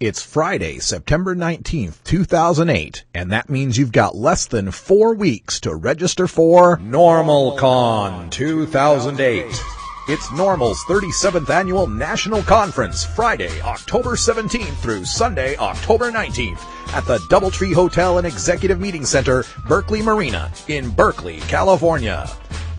It's Friday, September 19th, 2008, and that means you've got less than 4 weeks to register for NORML 2008. It's NORML's 37th Annual National Conference, Friday, October 17th through Sunday, October 19th, at the Doubletree Hotel and Executive Meeting Center, Berkeley Marina, in Berkeley, California.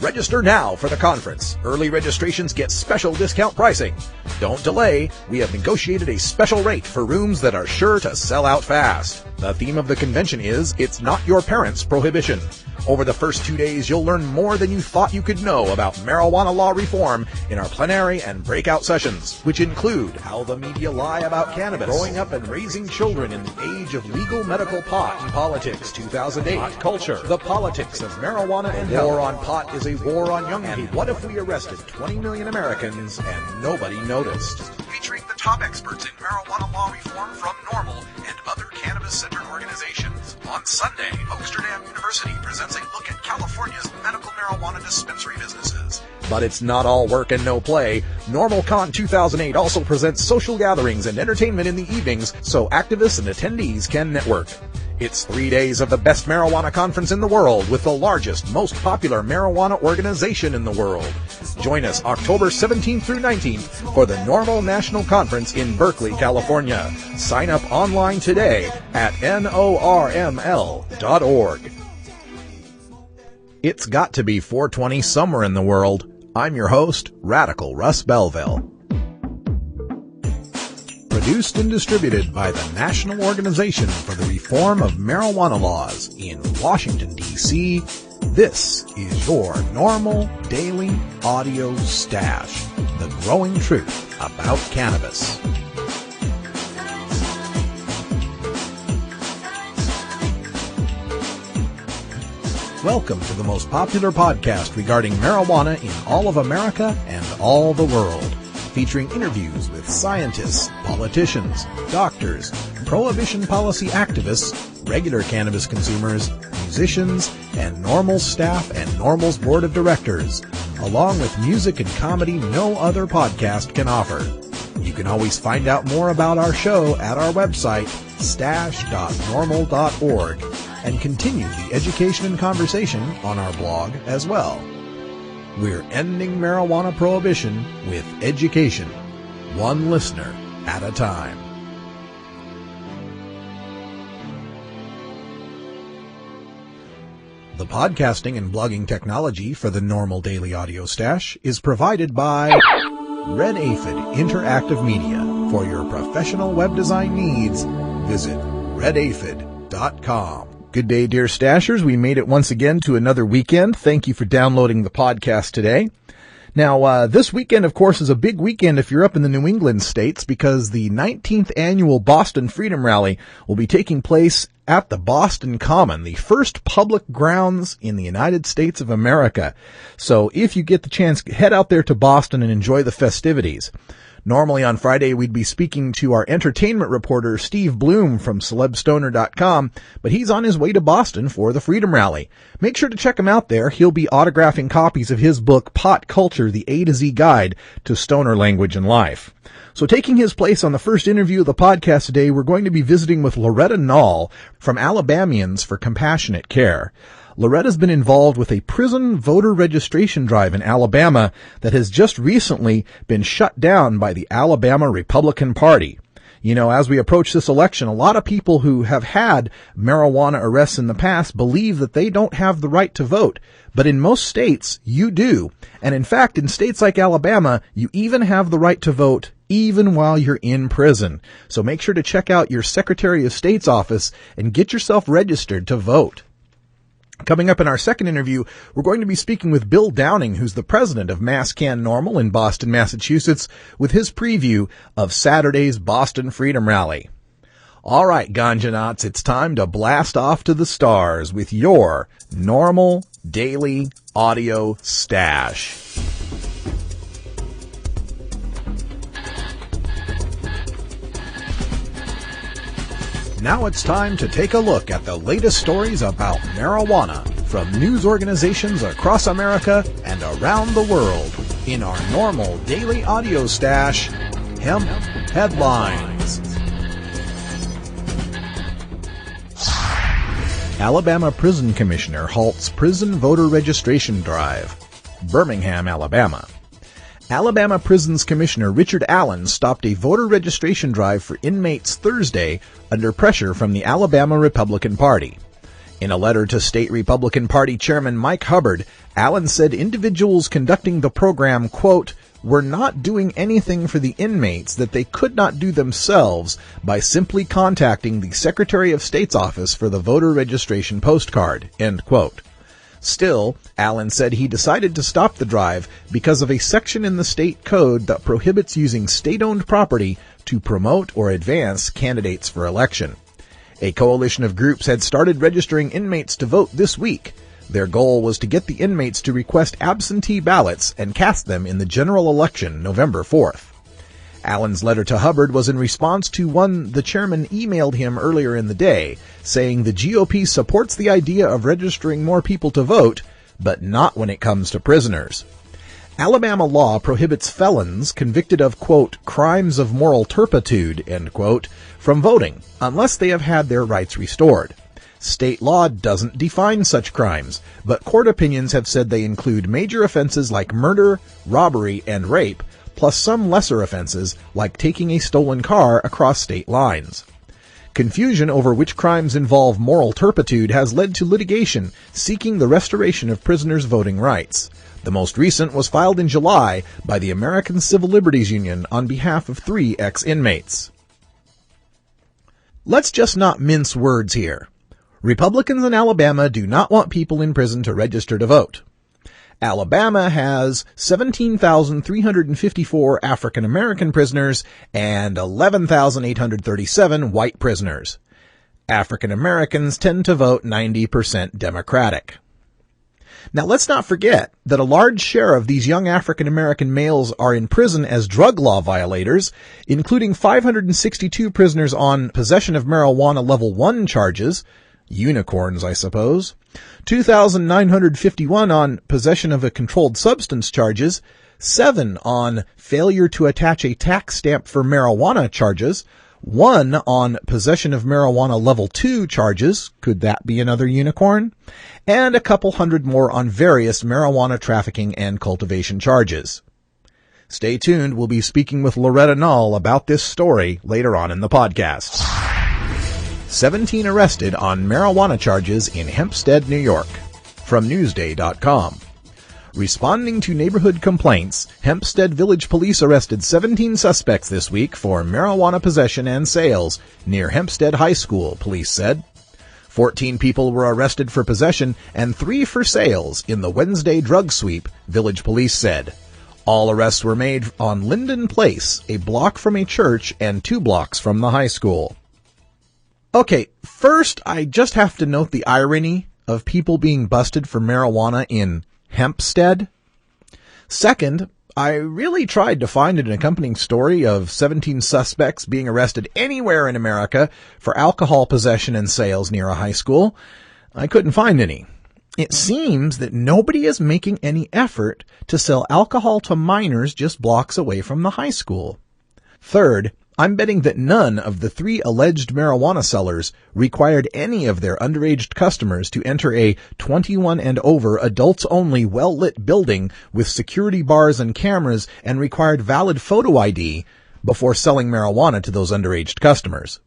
Register now for the conference. Early registrations get special discount pricing. Don't delay. We have negotiated a special rate for rooms that are sure to sell out fast. The theme of the convention is It's Not Your Parents' Prohibition. Over the first 2 days, you'll learn more than you thought you could know about marijuana law reform in our plenary and breakout sessions, which include how the media lie about cannabis, growing up and raising children in the age of legal medical pot, politics 2008, pot culture, the politics of marijuana and health. War on pot is a war on young people. What if we arrested 20 million Americans and nobody noticed? Featuring the top experts in marijuana law reform from NORML and other cannabis-centered organizations. On Sunday, Amsterdam University presents a look at California's medical marijuana dispensary businesses. But it's not all work and no play. NORML 2008 also presents social gatherings and entertainment in the evenings so activists and attendees can network. It's 3 days of the best marijuana conference in the world with the largest, most popular marijuana organization in the world. Join us October 17th through 19th for the NORML National Conference in Berkeley, California. Sign up online today at NORML.org. It's got to be 420 somewhere in the world. I'm your host, Radical Russ Belville. Produced and distributed by the National Organization for the Reform of Marijuana Laws in Washington, D.C., this is your NORML Daily Audio Stash, the growing truth about cannabis. Welcome to the most popular podcast regarding marijuana in all of America and all the world, featuring interviews with scientists, politicians, doctors, prohibition policy activists, regular cannabis consumers, musicians, and NORML staff and NORML's board of directors, along with music and comedy no other podcast can offer. You can always find out more about our show at our website, stash.norml.org, and continue the education and conversation on our blog as well. We're ending marijuana prohibition with education, one listener at a time. The podcasting and blogging technology for the NORML Daily Audio Stash is provided by Red Aphid Interactive Media. For your professional web design needs, visit redaphid.com. Good day, dear Stashers. We made it once again to another weekend. Thank you for downloading the podcast today. Now, this weekend, of course, is a big weekend if you're up in the New England states because the 19th annual Boston Freedom Rally will be taking place at the Boston Common, the first public grounds in the United States of America. So if you get the chance, head out there to Boston and enjoy the festivities. Normally on Friday, we'd be speaking to our entertainment reporter, Steve Bloom from celebstoner.com, but he's on his way to Boston for the Freedom Rally. Make sure to check him out there. He'll be autographing copies of his book, Pot Culture, the A to Z Guide to Stoner Language and Life. So taking his place on the first interview of the podcast today, we're going to be visiting with Loretta Nall from Alabamians for Compassionate Care. Loretta's been involved with a prison voter registration drive in Alabama that has just recently been shut down by the Alabama Republican Party. You know, as we approach this election, a lot of people who have had marijuana arrests in the past believe that they don't have the right to vote. But in most states, you do. And in fact, in states like Alabama, you even have the right to vote even while you're in prison. So make sure to check out your Secretary of State's office and get yourself registered to vote. Coming up in our second interview, we're going to be speaking with Bill Downing, who's the president of MassCan NORML in Boston, Massachusetts, with his preview of Saturday's Boston Freedom Rally. All right, Ganjanauts, it's time to blast off to the stars with your NORML Daily Audio Stash. Now it's time to take a look at the latest stories about marijuana from news organizations across America and around the world in our NORML Daily Audio Stash, Hemp Headlines. Alabama Prison Commissioner halts prison voter registration drive. Birmingham, Alabama. Alabama Prisons Commissioner Richard Allen stopped a voter registration drive for inmates Thursday under pressure from the Alabama Republican Party. In a letter to State Republican Party Chairman Mike Hubbard, Allen said individuals conducting the program, quote, were not doing anything for the inmates that they could not do themselves by simply contacting the Secretary of State's office for the voter registration postcard, end quote. Still, Allen said he decided to stop the drive because of a section in the state code that prohibits using state-owned property to promote or advance candidates for election. A coalition of groups had started registering inmates to vote this week. Their goal was to get the inmates to request absentee ballots and cast them in the general election November 4th. Allen's letter to Hubbard was in response to one the chairman emailed him earlier in the day, saying the GOP supports the idea of registering more people to vote, but not when it comes to prisoners. Alabama law prohibits felons convicted of, quote, crimes of moral turpitude, end quote, from voting unless they have had their rights restored. State law doesn't define such crimes, but court opinions have said they include major offenses like murder, robbery, and rape, plus some lesser offenses like taking a stolen car across state lines. Confusion over which crimes involve moral turpitude has led to litigation seeking the restoration of prisoners' voting rights. The most recent was filed in July by the American Civil Liberties Union on behalf of 3 ex-inmates. Let's just not mince words here. Republicans in Alabama do not want people in prison to register to vote. Alabama has 17,354 African American prisoners and 11,837 white prisoners. African Americans tend to vote 90% Democratic. Now let's not forget that a large share of these young African American males are in prison as drug law violators, including 562 prisoners on possession of marijuana level 1 charges, unicorns, I suppose, 2,951 on possession of a controlled substance charges, 7 on failure to attach a tax stamp for marijuana charges, 1 on possession of marijuana level 2 charges, could that be another unicorn? And a couple hundred more on various marijuana trafficking and cultivation charges. Stay tuned, we'll be speaking with Loretta Null about this story later on in the podcast. 17 arrested on marijuana charges in Hempstead, New York. From Newsday.com. Responding to neighborhood complaints, Hempstead Village Police arrested 17 suspects this week for marijuana possession and sales near Hempstead High School, police said. 14 people were arrested for possession and 3 for sales in the Wednesday drug sweep, Village Police said. All arrests were made on Linden Place, a block from a church and 2 blocks from the high school. Okay, first I just have to note the irony of people being busted for marijuana in Hempstead. Second, I really tried to find an accompanying story of 17 suspects being arrested anywhere in America for alcohol possession and sales near a high school. I couldn't find any. It seems that nobody is making any effort to sell alcohol to minors just blocks away from the high school. Third, I'm betting that none of the 3 alleged marijuana sellers required any of their underage customers to enter a 21 and over adults-only well-lit building with security bars and cameras and required valid photo ID before selling marijuana to those underage customers.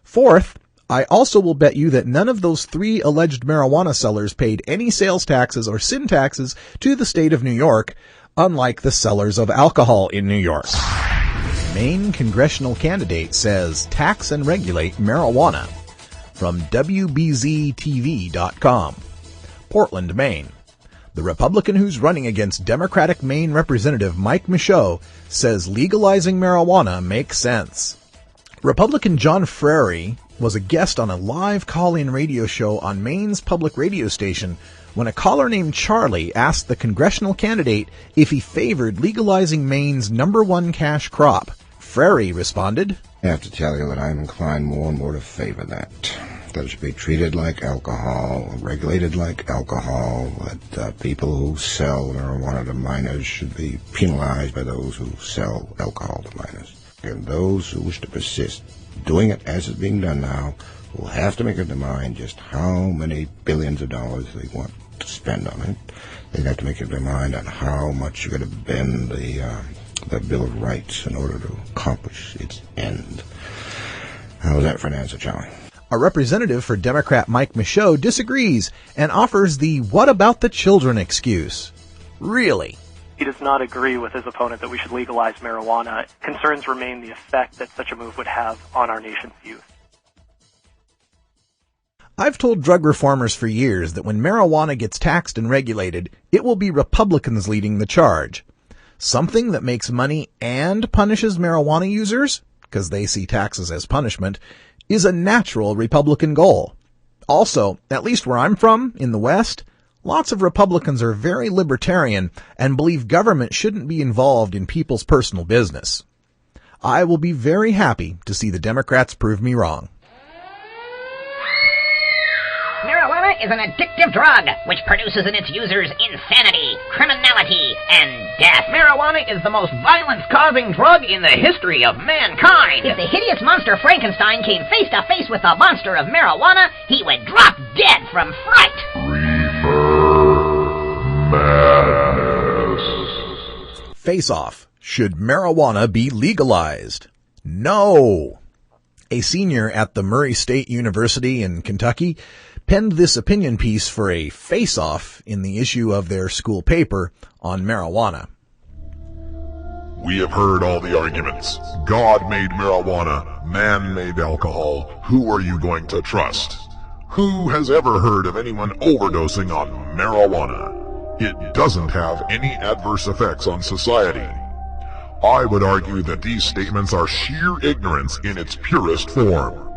Fourth, I also will bet you that none of those 3 alleged marijuana sellers paid any sales taxes or sin taxes to the state of New York, unlike the sellers of alcohol in New York. Maine congressional candidate says tax and regulate marijuana. From WBZTV.com. Portland, Maine. The Republican who's running against Democratic Maine Representative Mike Michaud says legalizing marijuana makes sense. Republican John Frary was a guest on a live call-in radio show on Maine's public radio station when a caller named Charlie asked the congressional candidate if he favored legalizing Maine's #1 cash crop. Frary responded, I have to tell you that I'm inclined more and more to favor that. That it should be treated like alcohol, regulated like alcohol, that people who sell marijuana to minors should be penalized by those who sell alcohol to minors. And those who wish to persist doing it as it's being done now will have to make up their mind just how many billions of dollars they want to spend on it. They have to make up their mind on how much you're going to bend the Bill of Rights in order to accomplish its end. How's that for an answer, Charlie? A representative for Democrat Mike Michaud disagrees and offers the "what about the children" excuse. Really? He does not agree with his opponent that we should legalize marijuana. Concerns remain the effect that such a move would have on our nation's youth. I've told drug reformers for years that when marijuana gets taxed and regulated, it will be Republicans leading the charge. Something that makes money and punishes marijuana users, because they see taxes as punishment, is a natural Republican goal. Also, at least where I'm from, in the West, lots of Republicans are very libertarian and believe government shouldn't be involved in people's personal business. I will be very happy to see the Democrats prove me wrong. Marijuana is an addictive drug which produces in its users insanity, criminality, and death. Marijuana is the most violence-causing drug in the history of mankind. If the hideous monster Frankenstein came face to face with the monster of marijuana, he would drop dead from fright. Madness. Face off. Should marijuana be legalized? No. A senior at the Murray State University in Kentucky penned this opinion piece for a face-off in the issue of their school paper on marijuana. We have heard all the arguments. God made marijuana, man made alcohol. Who are you going to trust? Who has ever heard of anyone overdosing on marijuana? It doesn't have any adverse effects on society. I would argue that these statements are sheer ignorance in its purest form.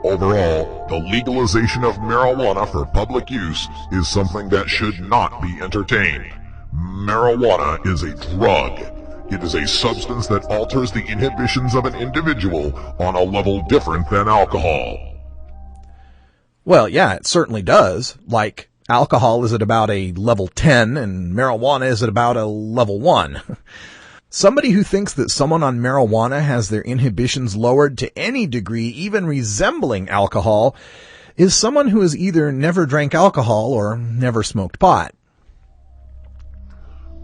Overall, the legalization of marijuana for public use is something that should not be entertained. Marijuana is a drug. It is a substance that alters the inhibitions of an individual on a level different than alcohol. Well, yeah, it certainly does. Like, alcohol is at about a level 10 and marijuana is at about a level 1. Somebody who thinks that someone on marijuana has their inhibitions lowered to any degree even resembling alcohol is someone who has either never drank alcohol or never smoked pot.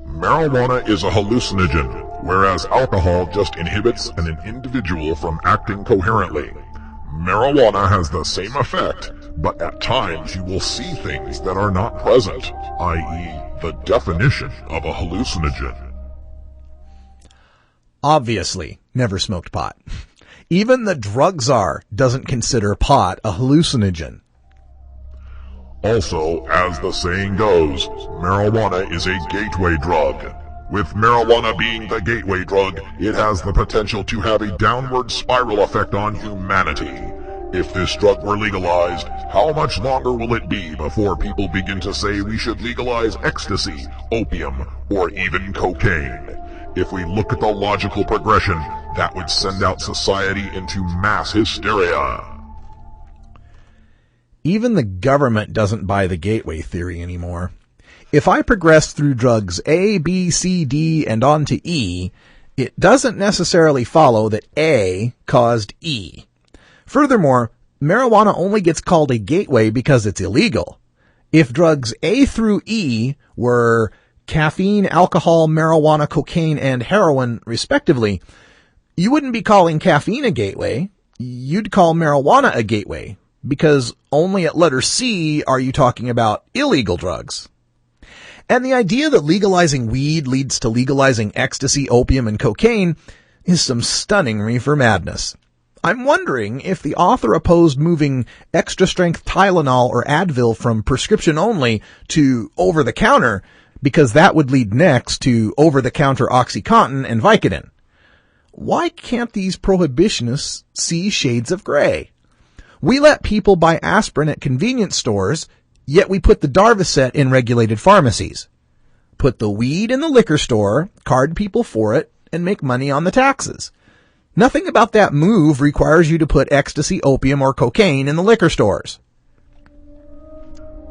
Marijuana is a hallucinogen, whereas alcohol just inhibits an individual from acting coherently. Marijuana has the same effect, but at times you will see things that are not present, i.e., the definition of a hallucinogen. Obviously, never smoked pot. Even the drug czar doesn't consider pot a hallucinogen. Also, as the saying goes, marijuana is a gateway drug. With marijuana being the gateway drug, it has the potential to have a downward spiral effect on humanity. If this drug were legalized, how much longer will it be before people begin to say we should legalize ecstasy, opium, or even cocaine? If we look at the logical progression, that would send out society into mass hysteria. Even the government doesn't buy the gateway theory anymore. If I progress through drugs A, B, C, D, and on to E, it doesn't necessarily follow that A caused E. Furthermore, marijuana only gets called a gateway because it's illegal. If drugs A through E were caffeine, alcohol, marijuana, cocaine, and heroin, respectively, you wouldn't be calling caffeine a gateway. You'd call marijuana a gateway, because only at letter C are you talking about illegal drugs. And the idea that legalizing weed leads to legalizing ecstasy, opium, and cocaine is some stunning reefer madness. I'm wondering if the author opposed moving extra-strength Tylenol or Advil from prescription only to over-the-counter because that would lead next to over-the-counter OxyContin and Vicodin. Why can't these prohibitionists see shades of gray? We let people buy aspirin at convenience stores, yet we put the Darvocet in regulated pharmacies. Put the weed in the liquor store, card people for it, and make money on the taxes. Nothing about that move requires you to put ecstasy, opium, or cocaine in the liquor stores.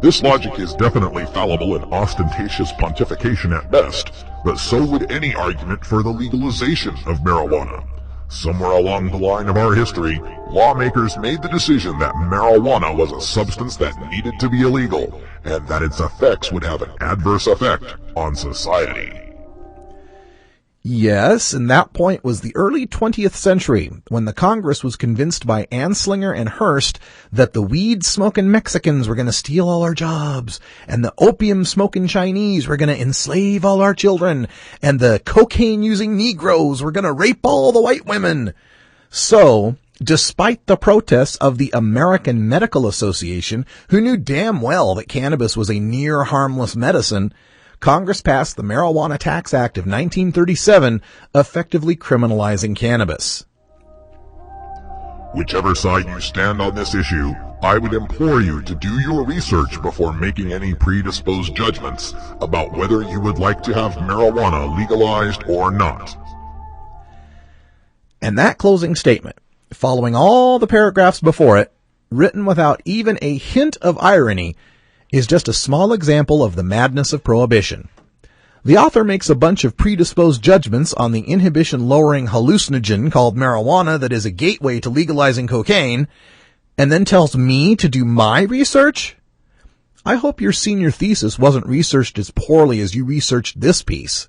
This logic is definitely fallible and ostentatious pontification at best, but so would any argument for the legalization of marijuana. Somewhere along the line of our history, lawmakers made the decision that marijuana was a substance that needed to be illegal, and that its effects would have an adverse effect on society. Yes, and that point was the early 20th century, when the Congress was convinced by Anslinger and Hearst that the weed-smoking Mexicans were going to steal all our jobs, and the opium-smoking Chinese were going to enslave all our children, and the cocaine-using Negroes were going to rape all the white women. So, despite the protests of the American Medical Association, who knew damn well that cannabis was a near-harmless medicine, Congress passed the Marijuana Tax Act of 1937, effectively criminalizing cannabis. Whichever side you stand on this issue, I would implore you to do your research before making any predisposed judgments about whether you would like to have marijuana legalized or not. And that closing statement, following all the paragraphs before it, written without even a hint of irony, is just a small example of the madness of prohibition. The author makes a bunch of predisposed judgments on the inhibition-lowering hallucinogen called marijuana that is a gateway to legalizing cocaine, and then tells me to do my research? I hope your senior thesis wasn't researched as poorly as you researched this piece.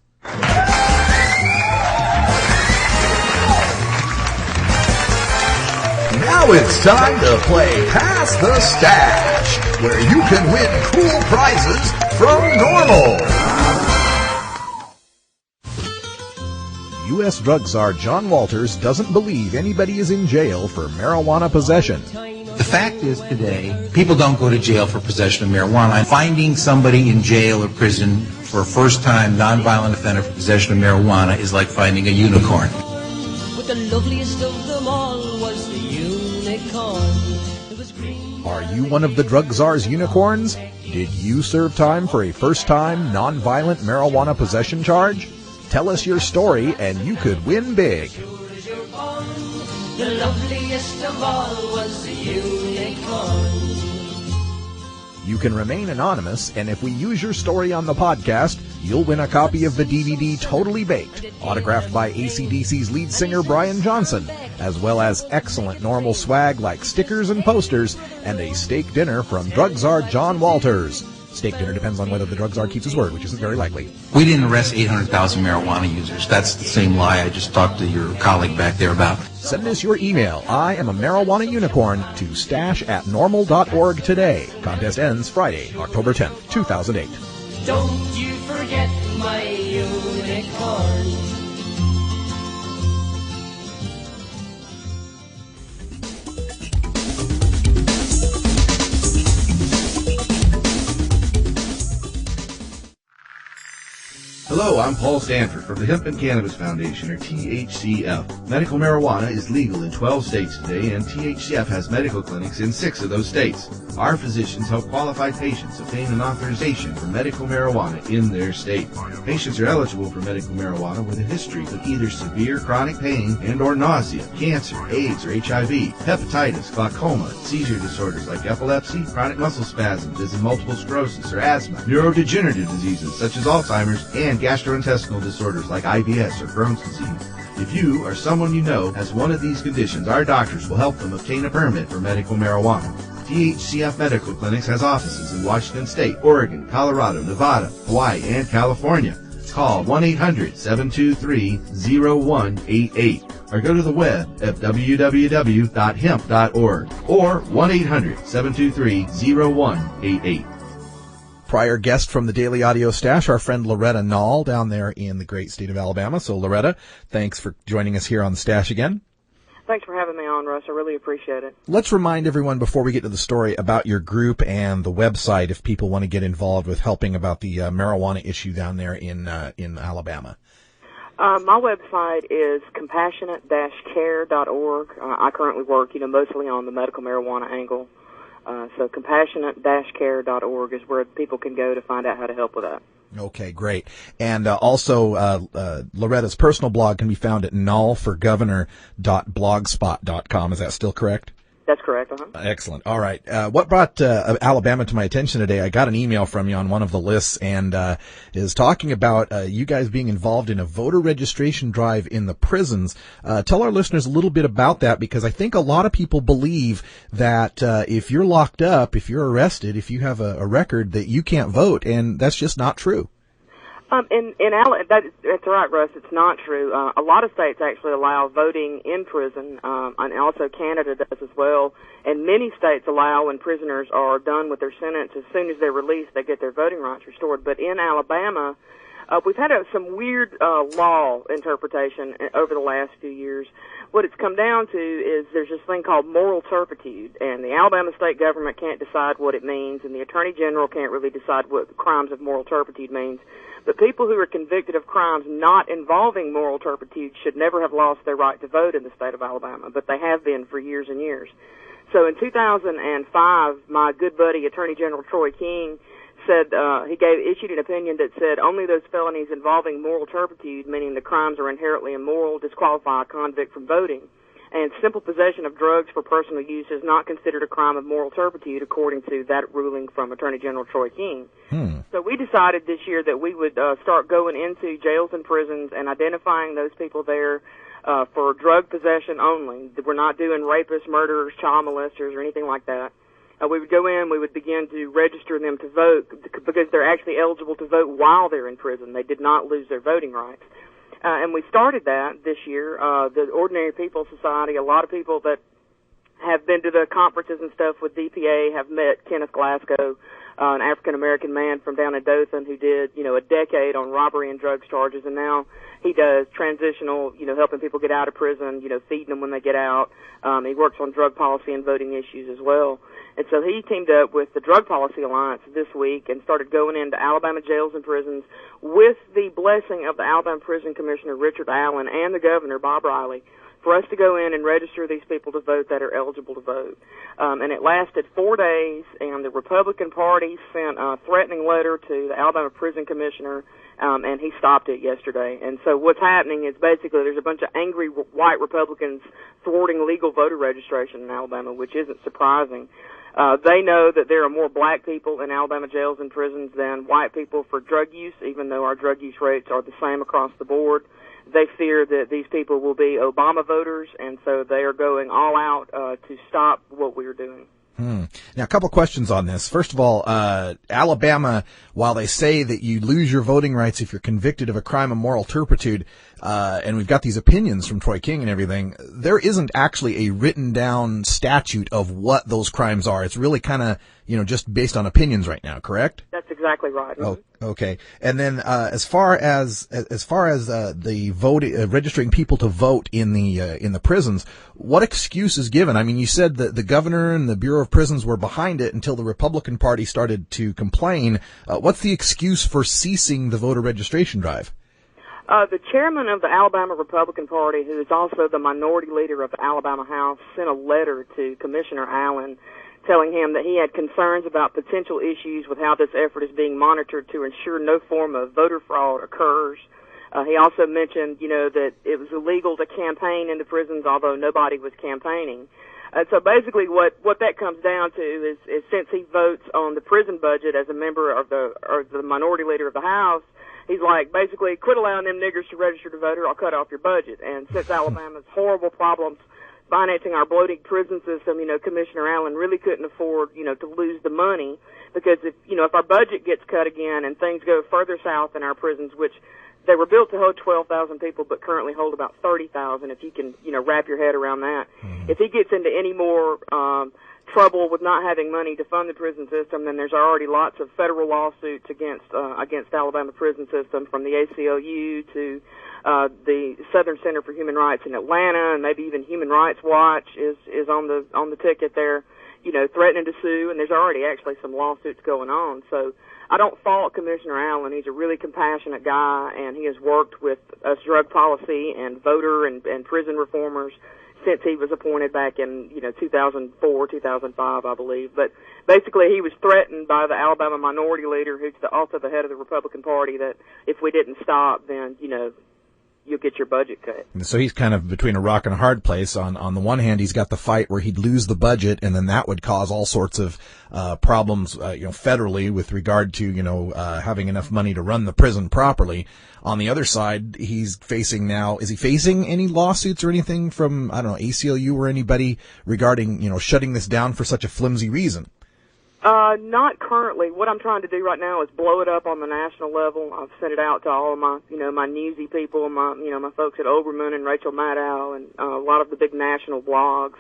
Now it's time to play Pass the Stash, where you can win cool prizes from NORML. U.S. drug czar John Walters doesn't believe anybody is in jail for marijuana possession. The fact is today, people don't go to jail for possession of marijuana. Finding somebody in jail or prison for a first-time nonviolent offender for possession of marijuana is like finding a unicorn. But the loveliest of them all was the unicorn. It was green. Are you one of the drug czar's unicorns? Did you serve time for a first-time nonviolent marijuana possession charge? Tell us your story and you could win big. The loveliest of all was the unicorn. You can remain anonymous, and if we use your story on the podcast, you'll win a copy of the DVD Totally Baked, autographed by AC/DC's lead singer Brian Johnson, as well as excellent NORML swag like stickers and posters, and a steak dinner from drug czar John Walters. Steak dinner depends on whether the drug czar keeps his word, which isn't very likely. We didn't arrest 800,000 marijuana users. That's the same lie I just talked to your colleague back there about. Send us your email, I am a marijuana unicorn, to stash@norml.org today. Contest ends Friday, October 10th, 2008. Don't you forget my unicorn. Hello, I'm Paul Stanford from the Hemp and Cannabis Foundation, or THCF. Medical marijuana is legal in 12 states today, and THCF has medical clinics in 6 of those states. Our physicians help qualified patients obtain an authorization for medical marijuana in their state. Patients are eligible for medical marijuana with a history of either severe chronic pain and or nausea, cancer, AIDS or HIV, hepatitis, glaucoma, seizure disorders like epilepsy, chronic muscle spasms as in multiple sclerosis or asthma, neurodegenerative diseases such as Alzheimer's, and gastrointestinal disorders like IBS or Crohn's disease. If you or someone you know has one of these conditions, our doctors will help them obtain a permit for medical marijuana. THCF Medical Clinics has offices in Washington State, Oregon, Colorado, Nevada, Hawaii, and California. Call 1-800-723-0188 or go to the web at www.hemp.org or 1-800-723-0188. Prior guest from the Daily Audio Stash, our friend Loretta Nall down there in the great state of Alabama. So Loretta, thanks for joining us here on the Stash again. Thanks for having me on, Russ. I really appreciate it. Let's remind everyone before we get to the story about your group and the website if people want to get involved with helping about the marijuana issue down there in Alabama. My website is compassionate-care.org. I currently work, mostly on the medical marijuana angle. So compassionate-care.org is where people can go to find out how to help with that. Okay, great. And also, Loretta's personal blog can be found at nullforgovernor.blogspot.com. Is that still correct? That's correct. Excellent. All right. What brought Alabama to my attention today? I got an email from you on one of the lists, and is talking about you guys being involved in a voter registration drive in the prisons. Tell our listeners a little bit about that, because I think a lot of people believe that if you're locked up, if you're arrested, if you have a record, that you can't vote, and that's just not true. That's right, Russ. It's not true. A lot of states actually allow voting in prison, and also Canada does as well. And many states allow, when prisoners are done with their sentence, as soon as they're released, they get their voting rights restored. But in Alabama, we've had some weird law interpretation over the last few years. What it's come down to is there's this thing called moral turpitude, and the Alabama state government can't decide what it means, and the Attorney General can't really decide what the crimes of moral turpitude means. But people who are convicted of crimes not involving moral turpitude should never have lost their right to vote in the state of Alabama, but they have been for years and years. So in 2005, my good buddy, Attorney General Troy King, said issued an opinion that said only those felonies involving moral turpitude, meaning the crimes are inherently immoral, disqualify a convict from voting. And simple possession of drugs for personal use is not considered a crime of moral turpitude, according to that ruling from Attorney General Troy King. So we decided this year that we would start going into jails and prisons and identifying those people there for drug possession only. We're not doing rapists, murderers, child molesters, or anything like that. We would go in, we would begin to register them to vote, because they're actually eligible to vote while they're in prison. They did not lose their voting rights. And we started that this year. The Ordinary People Society, a lot of people that have been to the conferences and stuff with DPA have met Kenneth Glasgow, an African-American man from down in Dothan who did, a decade on robbery and drugs charges, and now he does transitional, helping people get out of prison, feeding them when they get out. He works on drug policy and voting issues as well. And so he teamed up with the Drug Policy Alliance this week and started going into Alabama jails and prisons with the blessing of the Alabama Prison Commissioner, Richard Allen, and the Governor, Bob Riley, for us to go in and register these people to vote that are eligible to vote. And it lasted 4 days, and the Republican Party sent a threatening letter to the Alabama Prison Commissioner, and he stopped it yesterday. And so what's happening is basically there's a bunch of angry white Republicans thwarting legal voter registration in Alabama, which isn't surprising. They know that there are more black people in Alabama jails and prisons than white people for drug use, even though our drug use rates are the same across the board. They fear that these people will be Obama voters, and so they are going all out to stop what we're doing. Now, a couple questions on this. First of all, Alabama, while they say that you lose your voting rights if you're convicted of a crime of moral turpitude, and we've got these opinions from Troy King and everything, there isn't actually a written down statute of what those crimes are. It's really kind of, just based on opinions right now, correct? That's exactly right. Oh, okay. And then, as far as the vote, registering people to vote in the prisons, what excuse is given? I mean, you said that the governor and the Bureau of Prisons were behind it until the Republican Party started to complain. What's the excuse for ceasing the voter registration drive? The chairman of the Alabama Republican Party, who is also the minority leader of the Alabama House, sent a letter to Commissioner Allen telling him that he had concerns about potential issues with how this effort is being monitored to ensure no form of voter fraud occurs. He also mentioned, that it was illegal to campaign in the prisons, although nobody was campaigning. So basically what that comes down to is since he votes on the prison budget as a member of the minority leader of the House, he's like, basically, quit allowing them niggers to register to vote or I'll cut off your budget. And since Alabama's horrible problems financing our bloating prison system, Commissioner Allen really couldn't afford, to lose the money, because if our budget gets cut again and things go further south in our prisons, which they were built to hold 12,000 people but currently hold about 30,000, if you can, wrap your head around that. If he gets into any more trouble with not having money to fund the prison system, then there's already lots of federal lawsuits against Alabama prison system, from the ACLU to the Southern Center for Human Rights in Atlanta, and maybe even Human Rights Watch is on the ticket there, threatening to sue, and there's already actually some lawsuits going on. So I don't fault Commissioner Allen. He's a really compassionate guy, and he has worked with us drug policy and voter and prison reformers since he was appointed back in 2004, 2005, I believe. But basically, he was threatened by the Alabama minority leader, who's also the head of the Republican Party, that if we didn't stop, then you'll get your budget cut. And so he's kind of between a rock and a hard place. On the one hand, he's got the fight where he'd lose the budget, and then that would cause all sorts of problems, federally with regard to having enough money to run the prison properly. On the other side, he's facing now. Is he facing any lawsuits or anything from ACLU or anybody regarding shutting this down for such a flimsy reason? Not currently. What I'm trying to do right now is blow it up on the national level. I've sent it out to all of my, my newsy people, my folks at Oberman and Rachel Maddow, and a lot of the big national blogs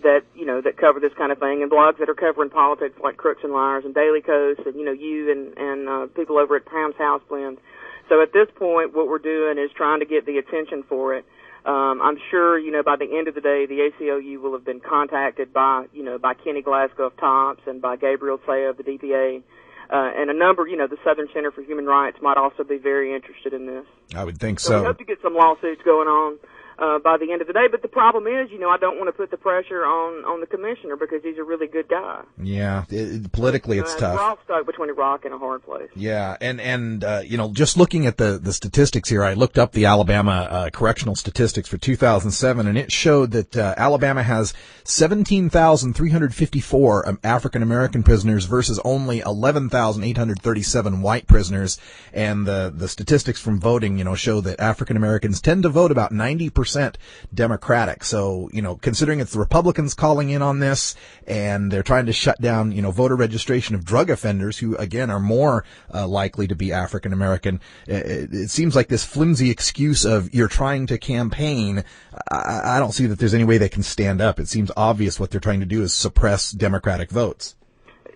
that, that cover this kind of thing, and blogs that are covering politics like Crooks and Liars and Daily Coast, and, you and people over at Pam's House Blend. So at this point, what we're doing is trying to get the attention for it. I'm sure, by the end of the day, the ACLU will have been contacted by Kenny Glasgow of TOPS and by Gabriel Saya of the DPA. And a number, the Southern Center for Human Rights might also be very interested in this. I would think So we hope to get some lawsuits going on by the end of the day. But the problem is, I don't want to put the pressure on the commissioner because he's a really good guy. Yeah, politically it's tough. We're all stuck between a rock and a hard place. Yeah, and just looking at the statistics here, I looked up the Alabama correctional statistics for 2007, and it showed that Alabama has 17,354 African American prisoners versus only 11,837 white prisoners. And the statistics from voting, show that African Americans tend to vote about 90% Democratic. So, considering it's the Republicans calling in on this, and they're trying to shut down, voter registration of drug offenders who, again, are more likely to be African American, it seems like this flimsy excuse of you're trying to campaign. I don't see that there's any way they can stand up. It seems obvious what they're trying to do is suppress Democratic votes.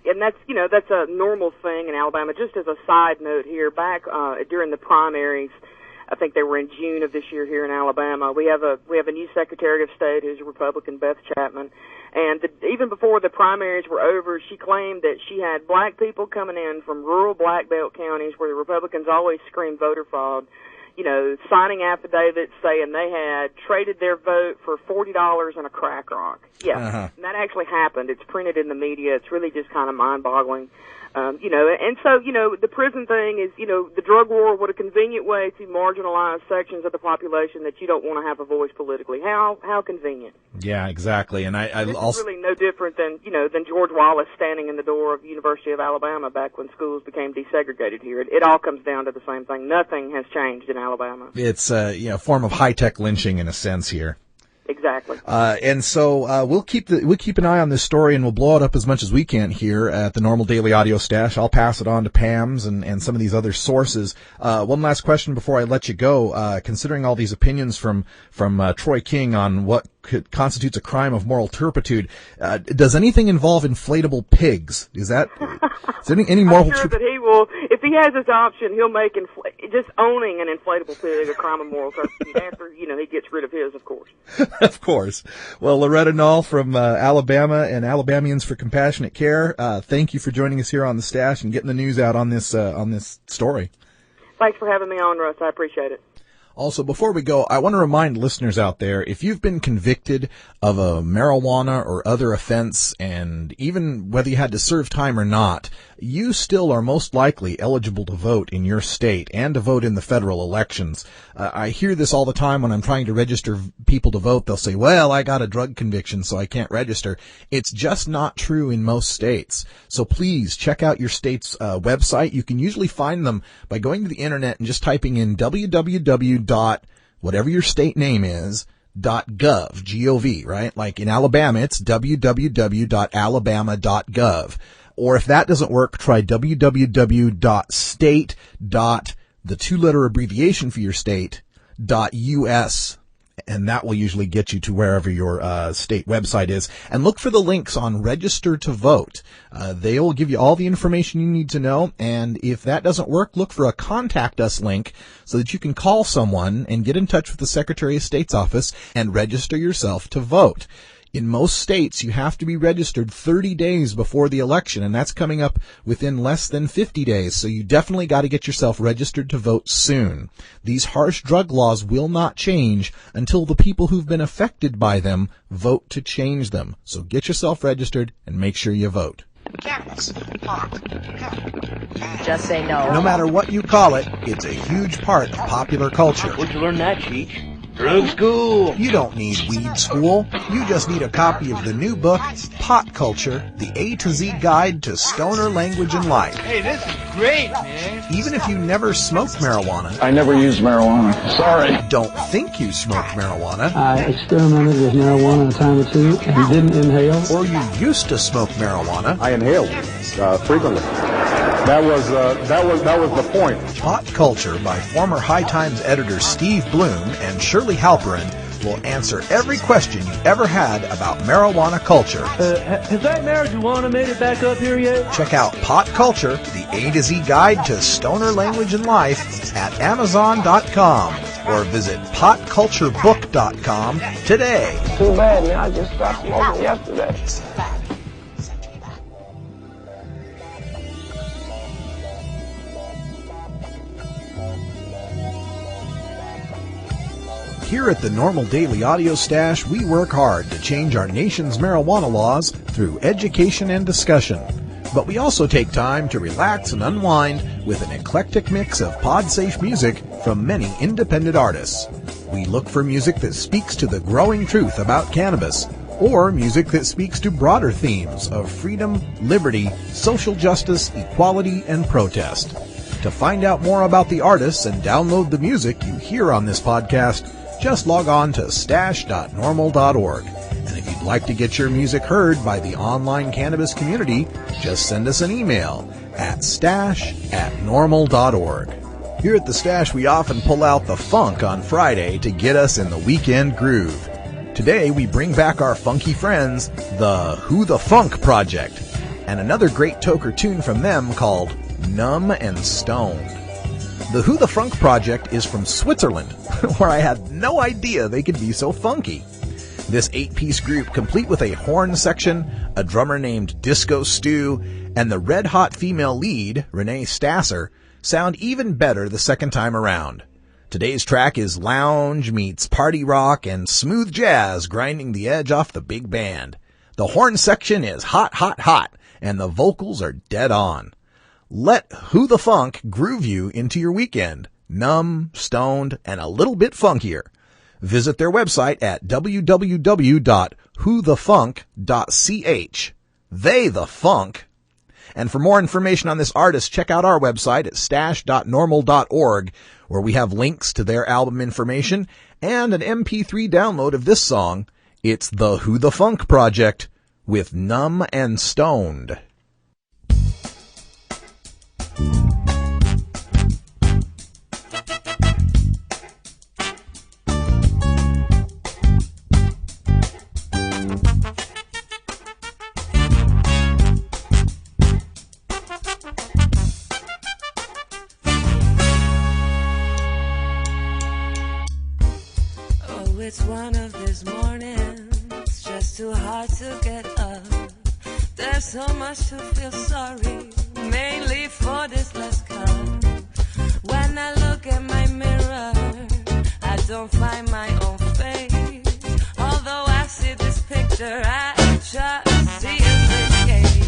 And that's a normal thing in Alabama. Just as a side note here, back during the primaries, I think they were in June of this year here in Alabama. We have a new Secretary of State who's a Republican, Beth Chapman, and even before the primaries were over, she claimed that she had black people coming in from rural black belt counties where the Republicans always scream voter fraud, signing affidavits saying they had traded their vote for $40 and a crack rock. Yeah, and that actually happened. It's printed in the media. It's really just kind of mind-boggling. And so, the prison thing is, the drug war, what a convenient way to marginalize sections of the population that you don't want to have a voice politically. How convenient. Yeah, exactly. And I this also is really no different than George Wallace standing in the door of the University of Alabama back when schools became desegregated here. It all comes down to the same thing. Nothing has changed in Alabama. It's a form of high-tech lynching in a sense here. Exactly. And so we'll keep an eye on this story, and we'll blow it up as much as we can here at the Normal Daily Audio Stash. I'll pass it on to Pam's and some of these other sources. One last question before I let you go. Considering all these opinions from Troy King on what constitutes a crime of moral turpitude, does anything involve inflatable pigs? Is there any moral? I'm sure that he will, if he has his option, he'll make just owning an inflatable pig a crime of moral turpitude after he gets rid of his, of course. Of course. Well, Loretta Knoll from Alabama and Alabamians for Compassionate Care, thank you for joining us here on the Stash and getting the news out on this story. Thanks for having me on, Russ. I appreciate it. Also, before we go, I want to remind listeners out there, if you've been convicted of a marijuana or other offense, and even whether you had to serve time or not, you still are most likely eligible to vote in your state and to vote in the federal elections. I hear this all the time when I'm trying to register people to vote. They'll say, well, I got a drug conviction, so I can't register. It's just not true in most states. So please check out your state's website. You can usually find them by going to the internet and just typing in whatever your state name is, .gov, G-O-V, right? Like in Alabama, it's www.alabama.gov. Or if that doesn't work, try www.state. The two-letter abbreviation for your state, .us, and that will usually get you to wherever your state website is. And look for the links on Register to Vote. They'll give you all the information you need to know, and if that doesn't work, look for a Contact Us link so that you can call someone and get in touch with the Secretary of State's office and register yourself to vote. In most states, you have to be registered 30 days before the election, and that's coming up within less than 50 days, so you definitely got to get yourself registered to vote soon. These harsh drug laws will not change until the people who've been affected by them vote to change them. So get yourself registered and make sure you vote. cannabis, pot, hemp. Just say no. No matter what you call it, it's a huge part of popular culture. Where'd you learn that, Cheech? Drug school. You don't need weed school. You just need a copy of the new book, Pot Culture, the A to Z Guide to Stoner Language and Life. Hey, this is great, man. Even if you never smoked marijuana. I never used marijuana. Sorry. Don't think you smoked marijuana. I experimented with marijuana a time or two and didn't inhale. Or you used to smoke marijuana. I inhaled frequently. That was the point. Pot Culture by former High Times editor Steve Bloom and Shirley Halperin will answer every question you ever had about marijuana culture. Has that marijuana made it back up here yet? Check out Pot Culture, the A to Z Guide to Stoner Language and Life at Amazon.com or visit potculturebook.com today. Too bad, man. I just stopped smoking yesterday. Here at the NORML Daily Audio Stash, we work hard to change our nation's marijuana laws through education and discussion. But we also take time to relax and unwind with an eclectic mix of pod-safe music from many independent artists. We look for music that speaks to the growing truth about cannabis, or music that speaks to broader themes of freedom, liberty, social justice, equality, and protest. To find out more about the artists and download the music you hear on this podcast, just log on to stash.normal.org. And if you'd like to get your music heard by the online cannabis community, just send us an email at stash@normal.org. Here at the Stash, we often pull out the funk on Friday to get us in the weekend groove. Today, we bring back our funky friends, the Who the Funk Project, and another great toker tune from them called Numb and Stoned. The Who the Funk Project is from Switzerland, where I had no idea they could be so funky. This 8-piece group, complete with a horn section, a drummer named Disco Stu, and the red-hot female lead, Renee Stasser, sound even better the second time around. Today's track is lounge meets party rock and smooth jazz grinding the edge off the big band. The horn section is hot, hot, hot, and the vocals are dead on. Let Who the Funk groove you into your weekend, numb, stoned, and a little bit funkier. Visit their website at www.whothefunk.ch. They the funk. And for more information on this artist, check out our website at stash.normal.org, where we have links to their album information and an MP3 download of this song. It's the Who the Funk Project with Numb and Stoned. It's one of these mornings, just too hard to get up. There's so much to feel sorry, mainly for this last cup. When I look at my mirror, I don't find my own face. Although I see this picture, I just see a escape.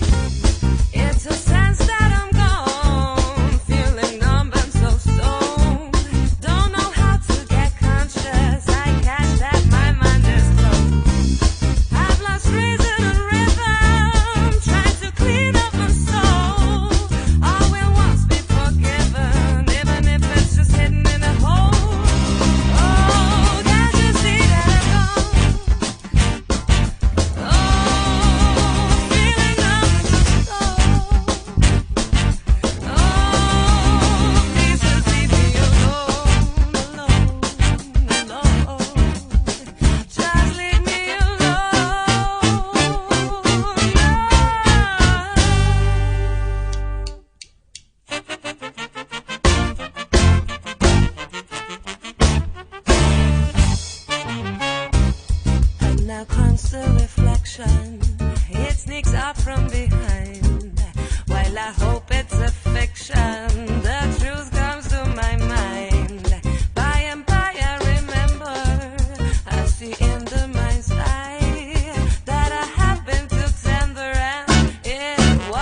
It's a sense that I'm gone, feeling numb and so stoned. Don't know how to get conscious, that my mind is closed. I've lost reason and rhythm, trying to clean up my soul. All will once be forgiven, even if it's just hidden in a hole. Oh, can't you see that I'm gone? Oh, feeling numb and so stoned. Oh, please just leave me alone, alone, alone. Just leave me And now comes the reflection. It sneaks up from behind. While I hope it's a fiction, the truth comes to my mind. By and by I remember, I see in the mind's eye that I have been too tender and it was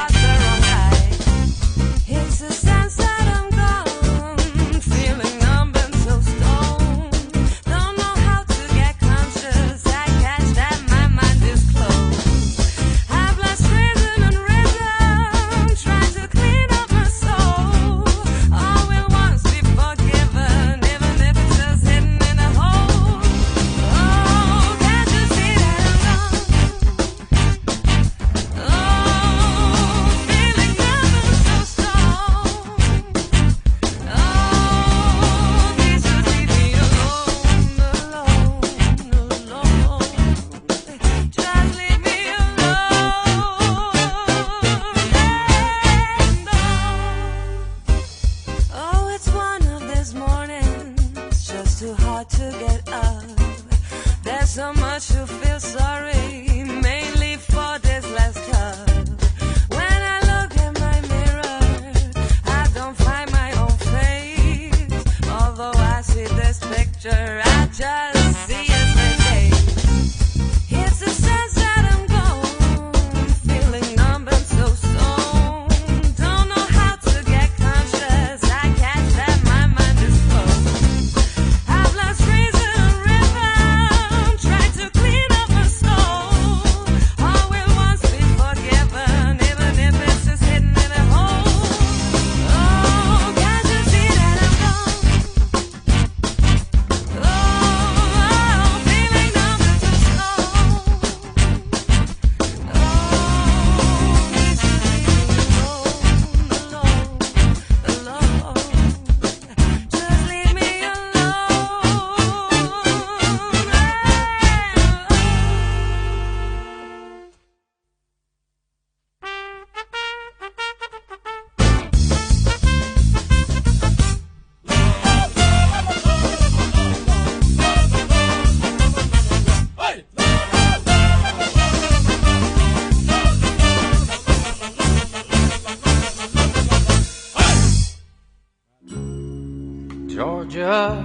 future.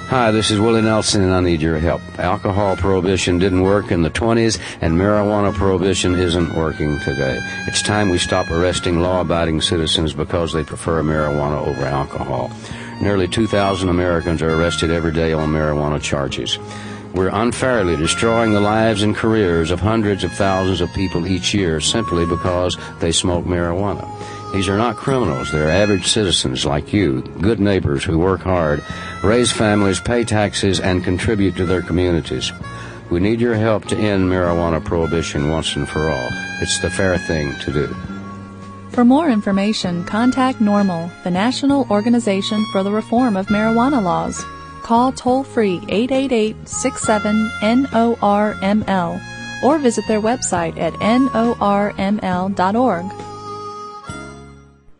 Hi, this is Willie Nelson, and I need your help. Alcohol prohibition didn't work in the 20s, and marijuana prohibition isn't working today. It's time we stop arresting law-abiding citizens because they prefer marijuana over alcohol. Nearly 2,000 Americans are arrested every day on marijuana charges. We're unfairly destroying the lives and careers of hundreds of thousands of people each year simply because they smoke marijuana. These are not criminals. They're average citizens like you, good neighbors who work hard, raise families, pay taxes, and contribute to their communities. We need your help to end marijuana prohibition once and for all. It's the fair thing to do. For more information, contact NORML, the National Organization for the Reform of Marijuana Laws. Call toll-free 888-67-NORML or visit their website at norml.org.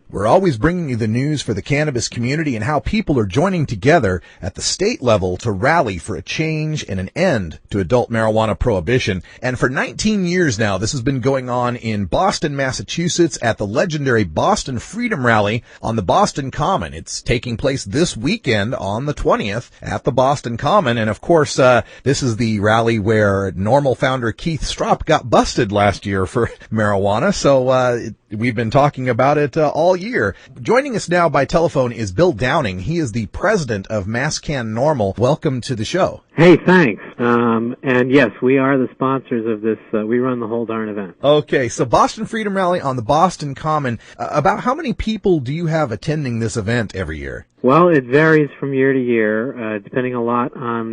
We're always bringing you the news for the cannabis community and how people are joining together at the state level to rally for a change and an end to adult marijuana prohibition. And for 19 years now, this has been going on in Boston, Massachusetts at the legendary Boston Freedom Rally on the Boston Common. It's taking place this weekend on the 20th at the Boston Common. And of course, this is the rally where NORML founder Keith Stropp got busted last year for marijuana. So, we've been talking about it all year. Joining us now by telephone is Bill Downing. He is the president of MassCan NORML. Welcome to the show. Hey, thanks. And yes, we are the sponsors of this. We run the whole darn event. Okay, so Boston Freedom Rally on the Boston Common. About how many people do you have attending this event every year? Well, it varies from year to year, depending a lot on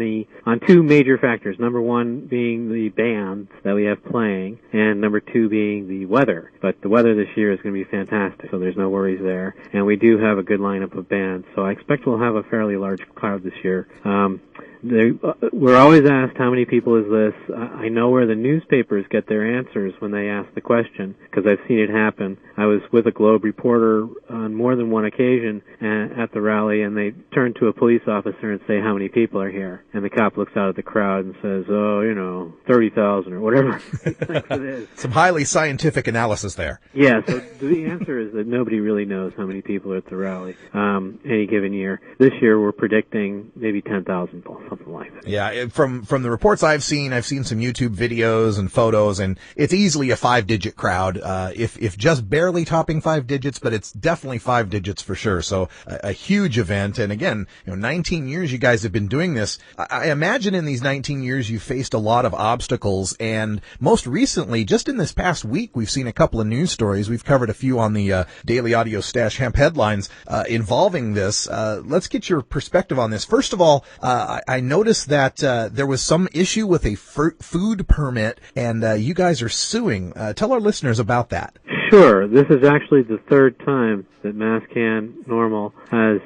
two major factors. Number one being the bands that we have playing, and number two being the weather. But the weather this year is going to be fantastic, so there's no worries there. And we do have a good lineup of bands, so I expect we'll have a fairly large crowd this year. We're always asked how many people is this. I know where the newspapers get their answers when they ask the question, because I've seen it happen. I was with a Globe reporter on more than one occasion at the rally, and they turn to a police officer and say, how many people are here? And the cop looks out at the crowd and says, 30,000 or whatever he thinks it is. Some highly scientific analysis there. Yeah, so the answer is that nobody really knows how many people are at the rally any given year. This year we're predicting maybe 10,000 people. Something like that. Yeah, from the reports I've seen some YouTube videos and photos, and it's easily a 5-digit crowd, if just barely topping 5 digits, but it's definitely 5 digits for sure. So a huge event. And again, 19 years you guys have been doing this. I imagine in these 19 years you've faced a lot of obstacles, and most recently, just in this past week, we've seen a couple of news stories. We've covered a few on the Daily Audio Stash Hemp headlines involving this. Let's get your perspective on this. First of all, I noticed that there was some issue with a food permit, and you guys are suing. Tell our listeners about that. Sure. This is actually the third time that MassCan NORML has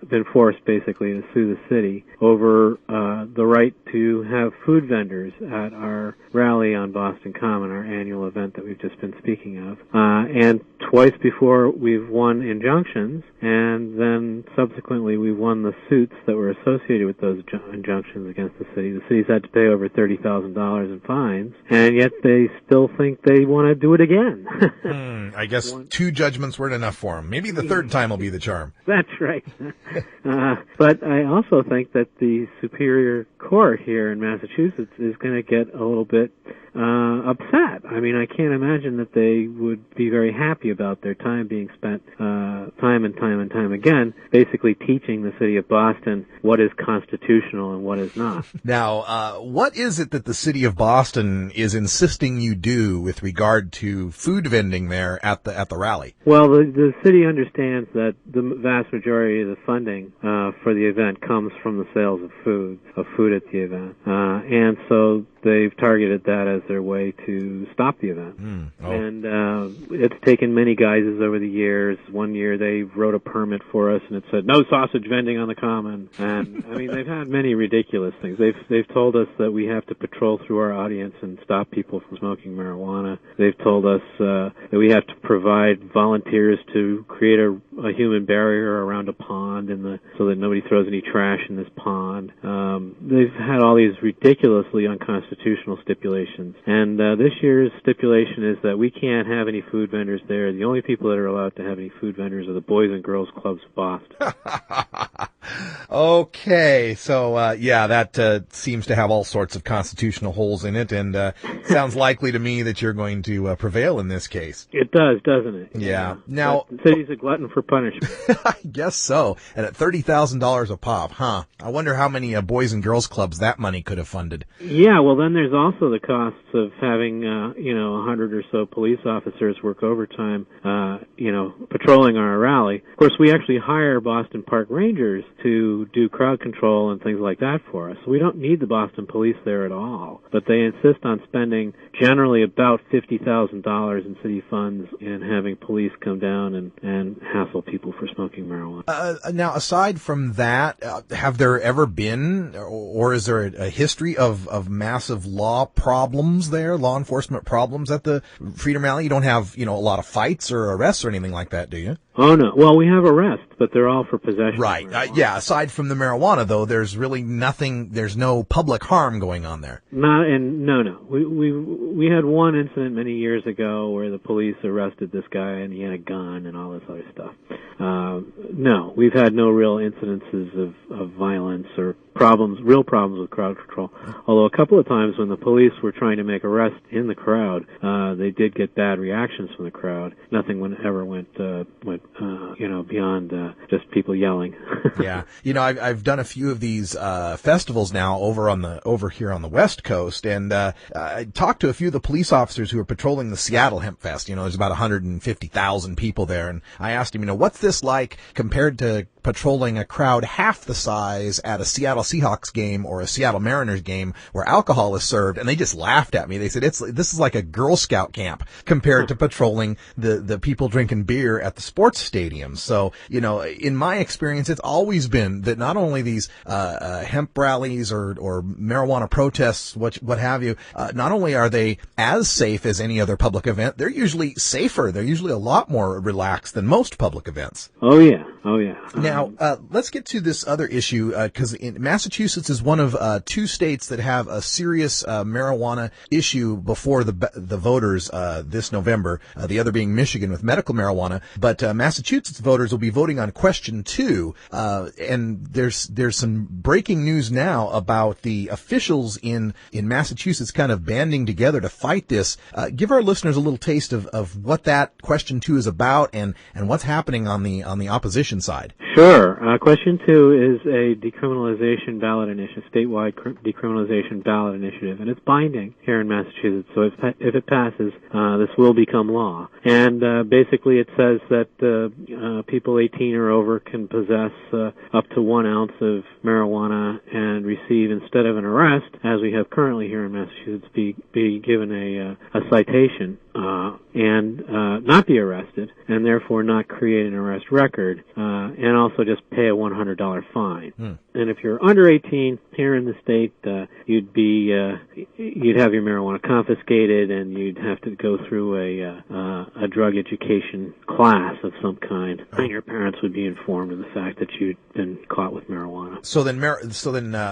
been forced basically to sue the city over the right to have food vendors at our rally on Boston Common, our annual event that we've just been speaking of. And twice before we've won injunctions, and then subsequently we won the suits that were associated with those injunctions against the city. The city's had to pay over $30,000 in fines, and yet they still think they want to do it again. I guess 2 judgments weren't enough for them. Maybe the third time will be the charm. That's right. But I also think that the Superior Court here in Massachusetts is going to get a little bit upset. I mean, I can't imagine that they would be very happy about their time being spent time and time again, basically teaching the city of Boston what is constitutional and what is not. Now, what is it that the city of Boston is insisting you do with regard to food vending there at the rally? Well, the city understands that the vast majority of the funding for the event comes from the sales of food at the event, and so they've targeted that as their way to stop the event. And it's taken many guises over the years. One year they wrote a permit for us and it said no sausage vending on the common. And I mean, they've had many ridiculous things. They've told us that we have to patrol through our audience and stop people from smoking marijuana. They've told us that we have to provide volunteers to create a a human barrier around a pond so that nobody throws any trash in this pond. They've had all these ridiculously unconstitutional stipulations. And this year's stipulation is that we can't have any food vendors there. The only people that are allowed to have any food vendors are the Boys and Girls Clubs of Boston. Okay, so that seems to have all sorts of constitutional holes in it, and sounds likely to me that you're going to prevail in this case. It does, doesn't it? Yeah. Now, the city's a glutton for punishment. I guess so. And at $30,000 a pop, huh? I wonder how many Boys and Girls Clubs that money could have funded. Yeah, well, then there's also the costs of having 100 or so police officers work overtime, patrolling our rally. Of course, we actually hire Boston Park Rangers to do crowd control and things like that for us. So we don't need the Boston police there at all. But they insist on spending generally about $50,000 in city funds and having police come down and hassle people for smoking marijuana. Now, aside from that, have there ever been, or is there a history of massive law problems there, law enforcement problems at the Freedom Rally? You don't have, a lot of fights or arrests or anything like that, do you? Oh, no. Well, we have arrests, but they're all for possession. Right. Aside from the marijuana, though, there's really nothing, there's no public harm going on there. No. We had one incident many years ago where the police arrested this guy and he had a gun and all this other stuff. No, we've had no real incidences of violence or real problems with crowd control. Although a couple of times when the police were trying to make arrests in the crowd, they did get bad reactions from the crowd. Nothing ever went beyond just people yelling. Yeah, I've done a few of these festivals now over here on the West Coast, and I talked to a few of the police officers who are patrolling the Seattle Hemp Fest. There's about 150,000 people there, and I asked him, what's this like compared to patrolling a crowd half the size at a Seattle Seahawks game or a Seattle Mariners game where alcohol is served? And they just laughed at me. They said, this is like a Girl Scout camp compared to patrolling the people drinking beer at the sports stadium. So, in my experience, it's always been that not only these hemp rallies or marijuana protests, what have you, not only are they as safe as any other public event, they're usually safer. They're usually a lot more relaxed than most public events. Oh, yeah. Now, let's get to this other issue, because Massachusetts is one of two states that have a serious marijuana issue before the voters this November, the other being Michigan with medical marijuana. But Massachusetts voters will be voting on question 2, and there's some breaking news now about the officials in Massachusetts kind of banding together to fight this. Give our listeners a little taste of what that question 2 is about and what's happening on the opposition side. Sure. Question 2 is a decriminalization ballot initiative, statewide decriminalization ballot initiative, and it's binding here in Massachusetts. So if it passes, this will become law. And basically, it says that people 18 or over can possess up to 1 ounce of marijuana and receive, instead of an arrest, as we have currently here in Massachusetts, be given a citation and not be arrested, and therefore not create an arrest record, and also just pay a $100 fine. And if you're under 18 here in the state, you'd have your marijuana confiscated, and you'd have to go through a drug education class of some kind, and your parents would be informed of the fact that you'd been caught with marijuana. So then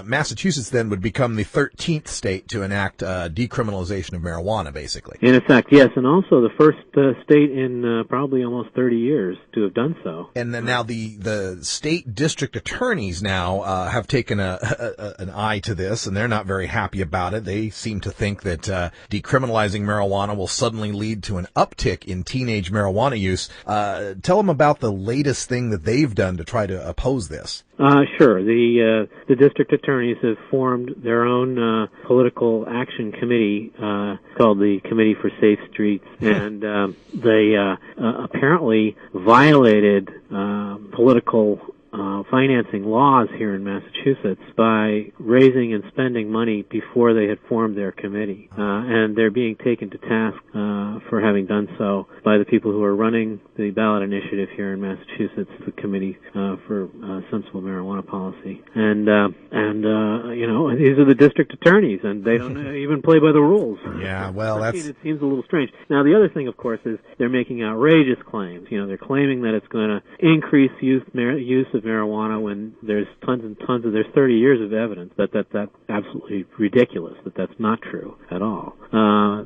Massachusetts then would become the 13th state to enact decriminalization of marijuana, basically. In effect, yes, and also the first state in probably almost 30 years to have done so. And then now the state district attorneys now have taken an eye to this, and they're not very happy about it. They seem to think that decriminalizing marijuana will suddenly lead to an uptick in teenage marijuana use. Tell them about the latest thing that they've done to try to oppose this. Sure. The district attorneys have formed their own political action committee called the Committee for Safe Streets, and they apparently violated political financing laws here in Massachusetts by raising and spending money before they had formed their committee. And they're being taken to task for having done so by the people who are running the ballot initiative here in Massachusetts, the Committee for Sensible Marijuana Policy. And these are the district attorneys, and they don't even play by the rules. Yeah, well, it seems a little strange. Now, the other thing, of course, is they're making outrageous claims. They're claiming that it's going to increase use of marijuana when there's tons and tons of, there's 30 years of evidence that's absolutely ridiculous, that's not true at all.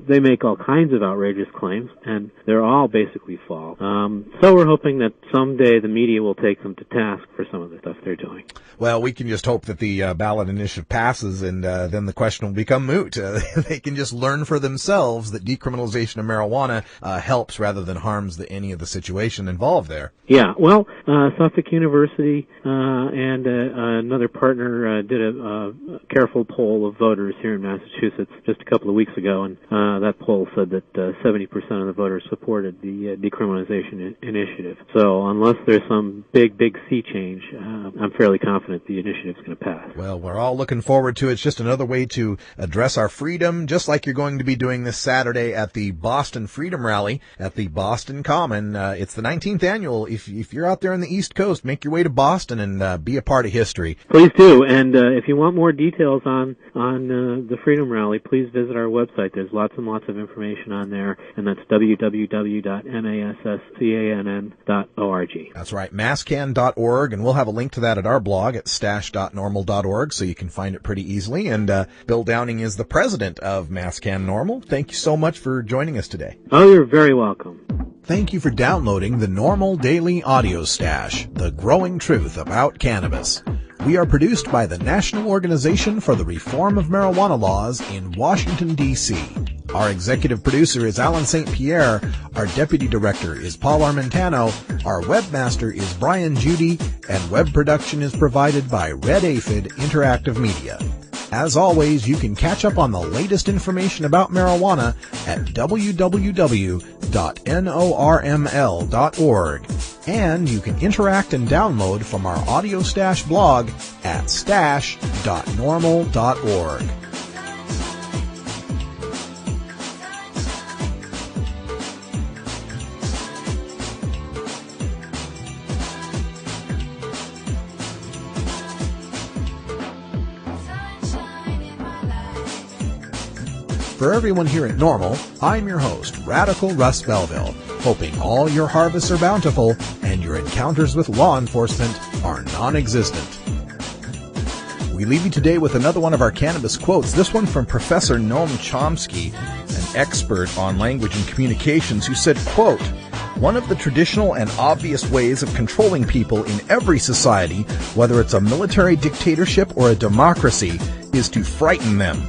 They make all kinds of outrageous claims, and they're all basically false. So we're hoping that someday the media will take them to task for some of the stuff they're doing. Well, we can just hope that the ballot initiative passes, and then the question will become moot. They can just learn for themselves that decriminalization of marijuana helps rather than harms any of the situation involved there. Yeah, well, Suffolk University and another partner did a careful poll of voters here in Massachusetts just a couple of weeks ago, and that poll said that 70% of the voters supported the decriminalization initiative. So unless there's some big sea change, I'm fairly confident the initiative's going to pass. Well, we're all looking forward to it. It's just another way to address our freedom, just like you're going to be doing this Saturday at the Boston Freedom Rally at the Boston Common. It's the 19th annual. If you're out there on the East Coast, make your way to Boston and be a part of history. Please do. And if you want more details on the Freedom Rally, please visit our website. There's lots and lots of information on there, and that's www.masscann.org. That's right, masscan.org, and we'll have a link to that at our blog at stash.normal.org, so you can find it pretty easily. And Bill Downing is the president of MassCan NORML. Thank you so much for joining us today. Oh, you're very welcome. Thank you for downloading the NORML Daily Audio Stash, the growing truth about cannabis. We are produced by the National Organization for the Reform of Marijuana Laws in Washington, D.C. Our executive producer is Alan St. Pierre. Our deputy director is Paul Armentano. Our webmaster is Brian Judy, and web production is provided by Red Aphid Interactive Media. As always, you can catch up on the latest information about marijuana at www.norml.org. And you can interact and download from our Audio Stash blog at stash.normal.org. For everyone here at NORML, I'm your host, Radical Russ Belville, hoping all your harvests are bountiful and your encounters with law enforcement are non-existent. We leave you today with another one of our cannabis quotes, this one from Professor Noam Chomsky, an expert on language and communications, who said, quote, "One of the traditional and obvious ways of controlling people in every society, whether it's a military dictatorship or a democracy, is to frighten them.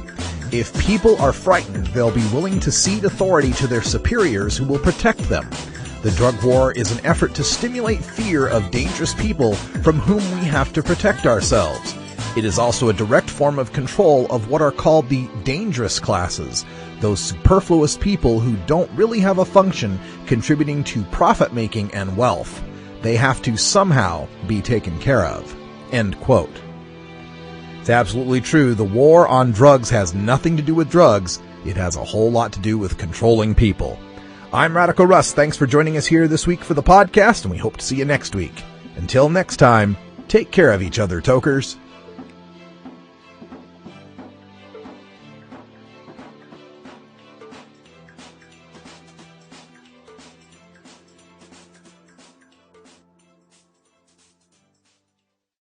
If people are frightened, they'll be willing to cede authority to their superiors who will protect them. The drug war is an effort to stimulate fear of dangerous people from whom we have to protect ourselves. It is also a direct form of control of what are called the dangerous classes, those superfluous people who don't really have a function contributing to profit-making and wealth. They have to somehow be taken care of." End quote. It's absolutely true. The war on drugs has nothing to do with drugs. It has a whole lot to do with controlling people. I'm Radical Russ. Thanks for joining us here this week for the podcast, and we hope to see you next week. Until next time, take care of each other, tokers.